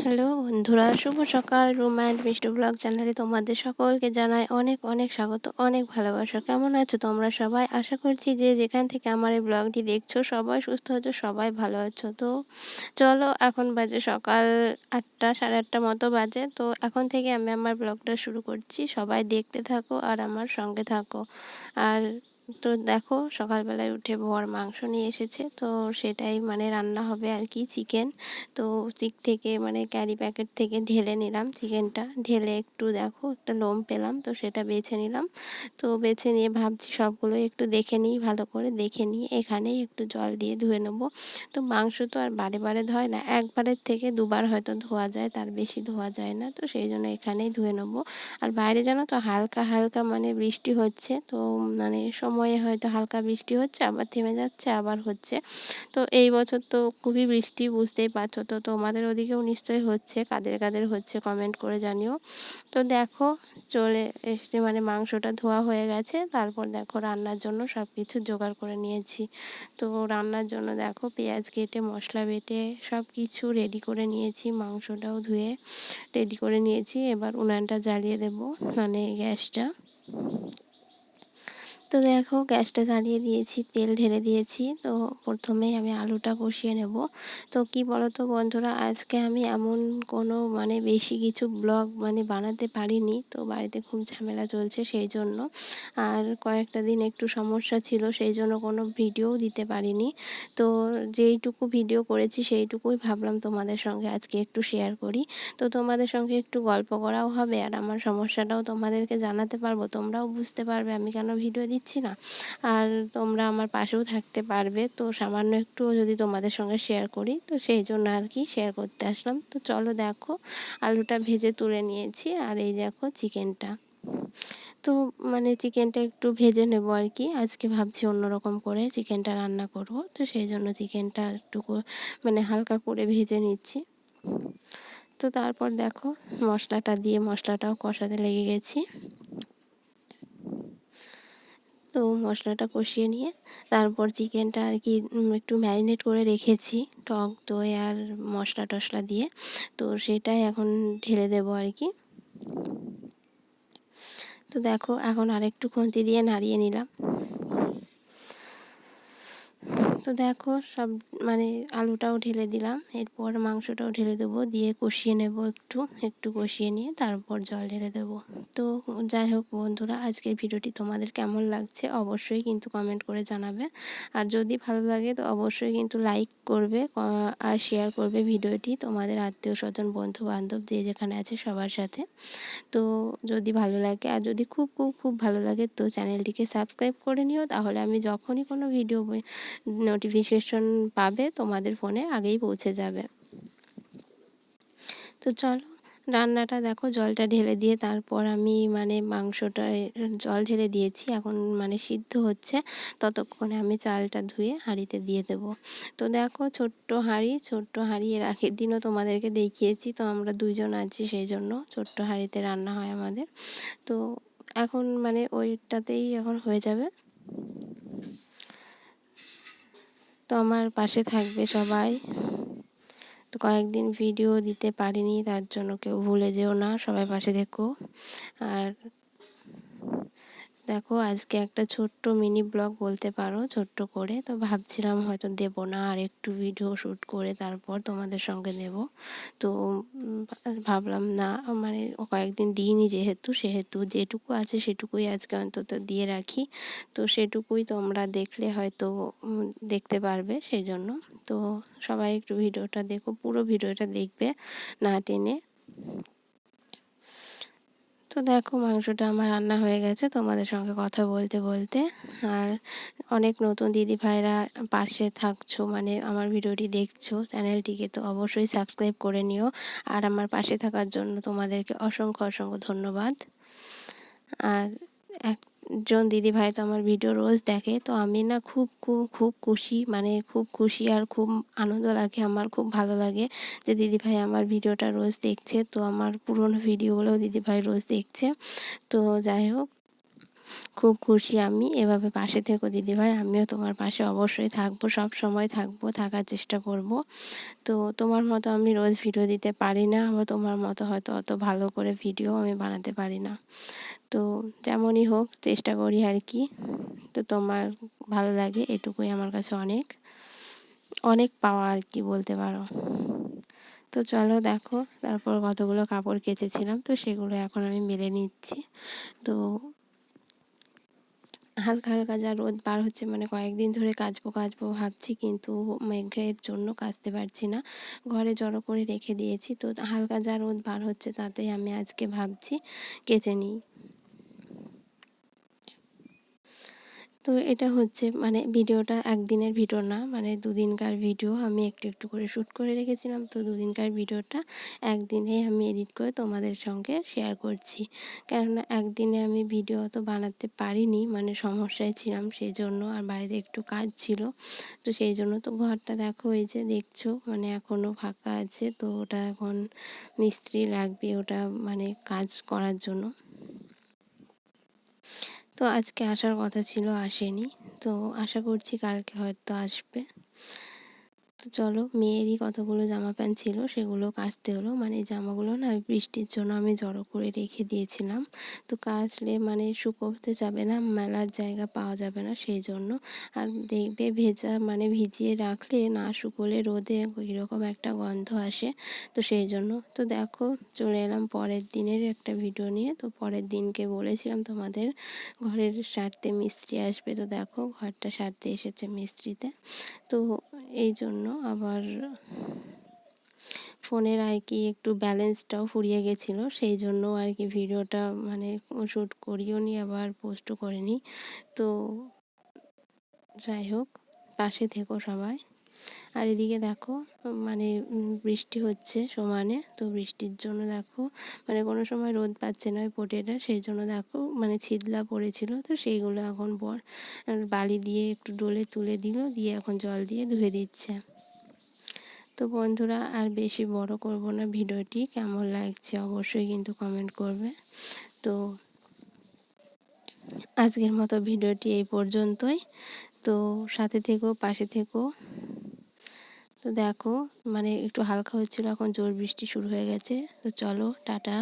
Hello বন্ধুরা, শুভ সকাল। Room and মিষ্টি ব্লগ চ্যানেলে তোমাদের সকলকে জানাই অনেক অনেক স্বাগত, অনেক ভালোবাসা। কেমন আছো তোমরা সবাই? আশা করছি যে যেখান থেকে আমার এই ব্লগটি দেখছো সবাই সুস্থ আছো, সবাই ভালো আছো। তো চলো, এখন বাজে সকাল 8টা, সাড়ে 8টা মতো বাজে। তো এখন থেকে আমি আমার ব্লগটা শুরু করছি। সবাই দেখতে থাকো আর আমার সঙ্গে থাকো। আর তো দেখো, সকালবেলায় উঠে বর মাংস নিয়ে এসেছে, তো সেটাই মানে রান্না হবে আর কি, চিকেন। তো থেকে মানে ক্যারি প্যাকেট থেকে ঢেলে নিলাম চিকেনটা, ঢেলে একটু দেখো একটা লোম পেলাম, তো সেটা বেছে নিলাম। তো বেছে নিয়ে ভাবছি সবগুলো একটু দেখে নিই, ভালো করে দেখে নিয়ে এখানেই একটু জল দিয়ে ধুয়ে নেবো। তো মাংস তো আর বারে বারে ধোয় না, একবারের থেকে দুবার হয়তো ধোয়া যায়, তার বেশি ধোয়া যায় না। তো সেই জন্য এখানেই ধুয়ে নেবো। আর বাইরে জানো তো হালকা হালকা মানে বৃষ্টি হচ্ছে, তো মানে সময়ে হয়তো হালকা বৃষ্টি হচ্ছে, আবার থেমে যাচ্ছে, আবার হচ্ছে। তো এই বছর তো খুবই বৃষ্টি, বুঝতেই পারছো। তো তোমাদের ওদিকেও নিশ্চয়ই হচ্ছে, কাদের কাদের হচ্ছে কমেন্ট করে জানিও। তো দেখো, চলে এসে মানে মাংসটা ধোয়া হয়ে গেছে। তারপর দেখো রান্নার জন্য সব কিছু জোগাড় করে নিয়েছি। তো রান্নার জন্য দেখো পেঁয়াজ কেটে মশলা বেটে সব কিছু রেডি করে নিয়েছি, মাংসটাও ধুয়ে রেডি করে নিয়েছি। এবার উনানটা জ্বালিয়ে দেবো, মানে গ্যাসটা। তো দেখো গ্যাসটা জ্বালিয়ে দিয়েছি, তেল ঢেলে দিয়েছি। তো প্রথমেই আমি আলুটা কষিয়ে নেব। তো কি বলো তো বন্ধুরা, আজকে আমি এমন কোনো মানে বেশি কিছু ব্লগ মানে বানাতে পারিনি, তো বাড়িতে খুব ঝামেলা চলছে সেই জন্য। আর কয়েকটা দিন একটু সমস্যা ছিল, সেই জন্য কোনো ভিডিও দিতে পারিনি। তো যেইটুকু ভিডিও করেছি সেইটুকুই ভাবলাম তোমাদের সঙ্গে আজকে একটু শেয়ার করি। তো তোমাদের সঙ্গে একটু গল্প করাও হবে, আর আমার সমস্যাটাও তোমাদেরকে জানাতে পারবো, তোমরাও বুঝতে পারবে আমি কেন ভিডিও দিচ্ছি না। আর তোমরা আমার পাশেও থাকতে পারবে। তো সামান্য একটু যদি তোমাদের সঙ্গে শেয়ার করি, তো সেই জন্য আর কি শেয়ার করতে আসলাম। তো চলো দেখো, আলুটা ভেজে তুলে নিয়েছি, আর এই দেখো চিকেনটা। তো মানে চিকেনটা একটু ভেজে নেব আর কি, আজকে ভাবছি অন্যরকম করে চিকেনটা রান্না করব। তো সেই জন্য চিকেনটা একটু মানে হালকা করে ভেজে নিচ্ছি। তো তারপর দেখো মশলাটা দিয়ে মশলাটাও কষাতে লেগে গেছি। তো মশলাটা কষিয়ে নিয়ে তারপর চিকেনটা আর কি একটু ম্যারিনেট করে রেখেছি টক দই আর মশলা টশলা দিয়ে। তো সেটাই এখন ঢেলে দেবো আর কি। তো দেখো এখন আরেকটু খুন্তি দিয়ে নাড়িয়ে নিলাম। তো দেখো সব মানে আলুটাও ঢেলে দিলাম, এরপর মাংসটাও ঢেলে দেবো, দিয়ে কষিয়ে নেব একটু একটু কষিয়ে নিয়ে তারপর জল ঢেলে দেবো। তো যাই হোক বন্ধুরা, আজকের ভিডিওটি তোমাদের কেমন লাগছে অবশ্যই কিন্তু কমেন্ট করে জানাবে। আর যদি ভালো লাগে তো অবশ্যই কিন্তু লাইক করবে, আর শেয়ার করবে ভিডিওটি তোমাদের আত্মীয় স্বজন বন্ধু বান্ধব যে যেখানে আছে সবার সাথে। তো যদি ভালো লাগে, আর যদি খুব খুব খুব ভালো লাগে, তো চ্যানেলটিকে সাবস্ক্রাইব করে নিও, তাহলে আমি যখনই কোনো ভিডিও নোটিফিকেশন পাবে তোমাদের ফোনে আগেই পৌঁছে যাবে। তো চলো, রান্নাটা দেখো জলটা ঢেলে দিয়ে তারপর আমি মানে মাংসটা জল ঢেলে দিয়েছি, এখন মানে সিদ্ধ হচ্ছে। ততক্ষণে আমি চালটা ধুয়ে হাঁড়িতে দিয়ে দেব। তো দেখো ছোট্ট হাঁড়ি এর আগের দিনও তোমাদেরকে দেখিয়েছি, তো আমরা দুইজন আছি সেই জন্য ছোট্ট হাঁড়িতে রান্না হয় আমাদের। তো এখন মানে ওইটাতেই এখন হয়ে যাবে। তো আমার পাশে থাকবে সবাই। তো কয়েকদিন ভিডিও দিতে পারিনি, তার জন্য কেউ ভুলে যেও না, সবাই পাশে থেকো। আর দেখো আজকে একটা ছোট্ট মিনি ব্লগ বলতে পারো, ছোট্ট করে। তো ভাবছিলাম হয়তো দেব না, আর একটু ভিডিও শ্যুট করে তারপর তোমাদের সঙ্গে দেব। তো ভাবলাম না, মানে কয়েকদিন দিইনি সেহেতু যেটুকু আছে সেটুকুই আজকে অন্তত দিয়ে রাখি। তো সেটুকুই তোমরা দেখলে হয়তো দেখতে পারবে, সেই জন্য। তো সবাই একটু ভিডিওটা দেখো, পুরো ভিডিওটা দেখবে না টেনে। তো দেখো মাংসটা আমার রান্না হয়ে গেছে তোমাদের সঙ্গে কথা বলতে বলতে। আর অনেক নতুন দিদি ভাইরা পাশে থাকছো, মানে আমার ভিডিওটি দেখছো চ্যানেলটিকে, তো অবশ্যই সাবস্ক্রাইব করে নিও। আর আমার পাশে থাকার জন্য তোমাদেরকে অসংখ্য অসংখ্য ধন্যবাদ। আর একজন দিদি ভাই তো আমার ভিডিও রোজ দেখে, তো আমি না খুব খুব খুব খুশি, মানে খুব খুশি আর খুব আনন্দ লাগে, আমার খুব ভালো লাগে যে দিদি ভাই আমার ভিডিওটা রোজ দেখছে। তো আমার পুরনো ভিডিওগুলোও দিদি ভাই রোজ দেখছে। তো যাই হোক, খুব খুশি আমি। এভাবে পাশে থেকো দিদিভাই। আমিও তোমার পাশে অবশ্যই থাকবো, সবসময় থাকবো, থাকার চেষ্টা করব। তো তোমার মতো আমি রোজ ভিডিও দিতে পারি না। আবার তোমার মতো হয়তো অত ভালো করে ভিডিও আমি বানাতে পারি না। তো যেমনই হোক চেষ্টা করি আর কি। তো তোমার ভালো লাগে এটুকুই আমার কাছে অনেক, অনেক পাওয়া আর কি বলতে পারো। তো চলো দেখো, তারপর কতগুলো কাপড় কেচেছিলাম তো সেগুলো এখন আমি মেলে নিচ্ছি। তো হালকা হালকা যা রোদ বার হচ্ছে, মানে কয়েকদিন ধরে কাচবো কাচবো ভাবছি, কিন্তু মেঘের জন্য কাচতে পারছি না। ঘরে জড়ো করে রেখে দিয়েছি, তো হালকা যা রোদ বার হচ্ছে তাতেই আমি আজকে ভাবছি কেচে নিই। তো এটা হচ্ছে মানে ভিডিওটা একদিনের ভিডিও না, মানে দুদিনকার ভিডিও আমি একটু একটু করে শ্যুট করে রেখেছিলাম। তো দুদিনকার ভিডিওটা একদিনে আমি এডিট করে তোমাদের সঙ্গে শেয়ার করছি। কেননা একদিনে আমি ভিডিও তো বানাতে পারিনি, মানে সমস্যায় ছিলাম সেই জন্য, আর বাড়িতে একটু কাজ ছিল। তো সেই জন্য তো ঘরটা দেখো, এই যে দেখছো মানে এখনও ফাঁকা আছে। তো ওটা এখন মিস্ত্রি লাগবে ওটা মানে কাজ করার জন্য। তো আজকে আসার কথা ছিল, আসেনি। তো আশা করছি কালকে হয়তো আসবে। তো চলো, মেয়েরই কতগুলো জামা প্যান্ট ছিল সেগুলো কাচতে হলো। মানে জামাগুলো না বৃষ্টির জন্য আমি জড়ো করে রেখে দিয়েছিলাম। তো কাচলে মানে শুকোতে যাবে না, মেলার জায়গা পাওয়া যাবে না সেই জন্য। আর দেখবে ভেজা মানে ভিজিয়ে রাখলে না শুকোলে রোদে এরকম একটা গন্ধ আসে। তো সেই জন্য তো দেখো চলে এলাম পরের দিনের একটা ভিডিও নিয়ে। তো পরের দিনকে বলেছিলাম তোমাদের ঘরের সারতে মিস্ত্রি আসবে। তো দেখো ঘরটা সারতে এসেছে মিস্ত্রিতে। তো এই জন্য আবার ফোনের আর কি একটু ব্যালেন্সটাও ফুরিয়ে গেছিলো, সেই জন্য আর কি ভিডিওটা মানে শ্যুট করিও নি, আবার পোস্টও করিনি। তো যাই হোক, পাশে থেকো সবাই। আর এদিকে দেখো মানে বৃষ্টি হচ্ছে সমানে। তো বৃষ্টির জন্য দেখো মানে কোনো সময় রোদ পাচ্ছে না ওই পোটেটা, সেই জন্য দেখো মানে ছিদলা পড়েছিল। তো সেইগুলো এখন বালি দিয়ে একটু ডলে তুলে দিল, দিয়ে এখন জল দিয়ে ধুয়ে দিচ্ছে। তো বন্ধুরা আর বেশি বড় করব না, ভিডিওটি কেমন লাগছে অবশ্যই কিন্তু কমেন্ট করবে। তো আজকের মতো ভিডিওটি এই পর্যন্তই। তো সাথে থেকো, পাশে থেকো। তো দেখো মানে একটু হালকা হচ্ছিল, এখন জোর বৃষ্টি শুরু হয়ে গেছে। তো চলো টাটা।